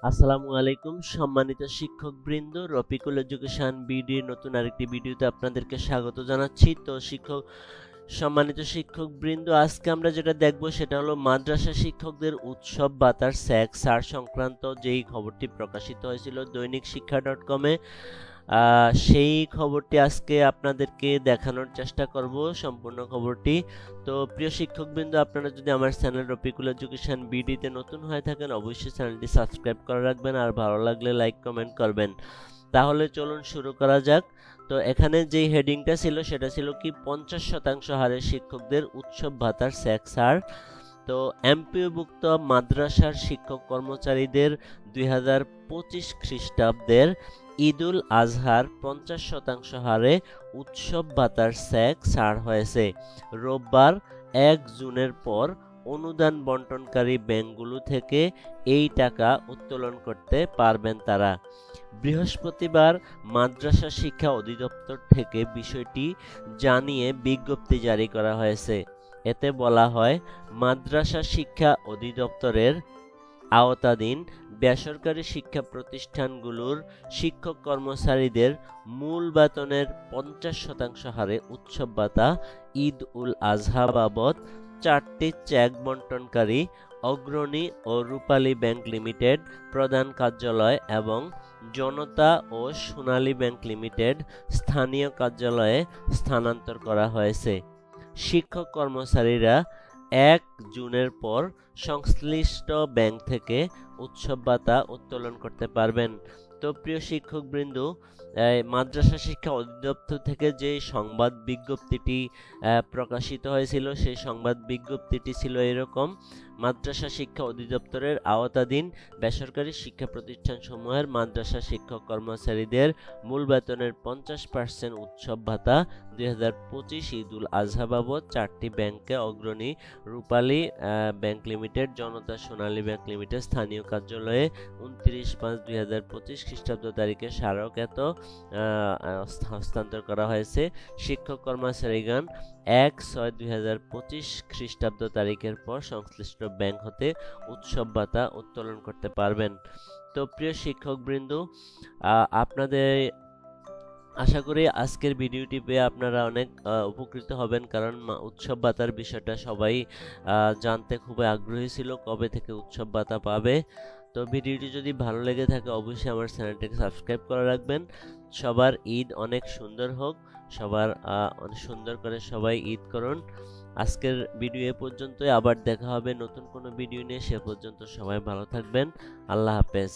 আসসালামু আলাইকুম সম্মানিত শিক্ষকবৃন্দ, রফিকুল এডুকেশন বিডির নতুন আরেকটি ভিডিওতে আপনাদেরকে স্বাগত জানাচ্ছি। তো সম্মানিত শিক্ষকবৃন্দ, আজকে আমরা যেটা দেখব সেটা হলো মাদ্রাসা শিক্ষকদের উৎসব ভাতার স্যাক সার সংক্রান্ত যেই খবরটি প্রকাশিত হয়েছিল দৈনিক শিক্ষা .com-এ। সেই খবরটি আজকে আপনাদেরকে দেখানোর চেষ্টা করব, সম্পূর্ণ খবরটি। তো প্রিয় শিক্ষকবৃন্দ, আপনারা যদি আমার চ্যানেল রফিকুল এডুকেশন বিডিতে নতুন হয়ে থাকেন অবশ্যই চ্যানেলটি সাবস্ক্রাইব করে রাখবেন, আর ভালো লাগলে লাইক কমেন্ট করবেন। তাহলে চলুন শুরু করা যাক। তো এখানে যেই হেডিংটা ছিল সেটা ছিল কি 50% হারে শিক্ষকদের উৎসব ভাতার স্যাক ছাড়। তো এমপিওভুক্ত মাদ্রাসার শিক্ষক কর্মচারীদের 2025 খ্রিস্টাব্দের ঈদুল আজহার 50% হারে উৎসব ভাতার স্যাক ছাড় হয়েছে। রোববার 1 জুনের পর অনুদান বন্টনকারী ব্যাংকগুলো থেকে এই টাকা উত্তোলন করতে পারবেন তারা। বৃহস্পতিবার মাদ্রাসা শিক্ষা অধিদপ্তর থেকে বিষয়টি জানিয়ে বিজ্ঞপ্তি জারি করা হয়েছে। এতে বলা হয়, মাদ্রাসা শিক্ষা অধিদপ্তরের আওতাধীন বেসরকারি শিক্ষা প্রতিষ্ঠানগুলোর শিক্ষক কর্মচারীদের মূল বেতনের 50% হারে উৎসব ভাতা ঈদ উল আজহা বাবদ 4টি চেক বন্টনকারী অগ্রণী ও রূপালী ব্যাংক লিমিটেড প্রধান কার্যালয় এবং জনতা ও সোনালী ব্যাংক লিমিটেড স্থানীয় কার্যালয়ে স্থানান্তর করা হয়েছে। শিক্ষক কর্মচারীরা 1 জুনের পর সংশ্লিষ্ট ব্যাংক থেকে উৎসব ভাতা উত্তোলন করতে পারবেন। তো প্রিয় শিক্ষকবৃন্দ, মাদ্রাসা শিক্ষা অধিদপ্তর থেকে যে সংবাদ বিজ্ঞপ্তিটি প্রকাশিত হয়েছিল সেই সংবাদ বিজ্ঞপ্তিটি ছিল এরকম: মাদ্রাসা শিক্ষা অধিদপ্তরের আওতাধীন বেসরকারি শিক্ষা প্রতিষ্ঠানসমূহের মাদ্রাসা শিক্ষক কর্মচারীদের মূল বেতনের 50% উৎসব ভাতা 2025 ঈদ উল আজহা বাবদ 4টি ব্যাংকে অগ্রণী রূপালী ব্যাংক লিমিটেড, জনতা সোনালী ব্যাংক লিমিটেড স্থানীয় কার্যালয়ে 29/5/2025 খ্রিস্টাব্দ তারিখে স্মারকত হস্তান্তর করা হয়েছে। শিক্ষক কর্মচারীগণ 1/6/2025 খ্রিস্টাব্দ তারিখের পর সংশ্লিষ্ট ব্যাংক হতে উৎসব ভাতা উত্তোলন করতে পারবেন। তো প্রিয় শিক্ষকবৃন্দ, আপনাদের আশা করি আজকের ভিডিওটি পেয়ে আপনারা অনেক উপকৃত হবেন, কারণ উৎসব ভাতার বিষয়টা সবাই জানতে খুবই আগ্রহী ছিল, কবে থেকে উৎসব ভাতা পাবে। তো ভিডিওটি যদি ভালো লেগে থাকে অবশ্যই আমার চ্যানেলটিকে সাবস্ক্রাইব করে রাখবেন। সবার ঈদ অনেক সুন্দর হোক, সবার অনেক সুন্দর করে সবাই ঈদ করুন। আজকের ভিডিও এ পর্যন্তই, আবার দেখা হবে নতুন কোনো ভিডিও নিয়ে। সে পর্যন্ত সবাই ভালো থাকবেন। আল্লাহ হাফেজ।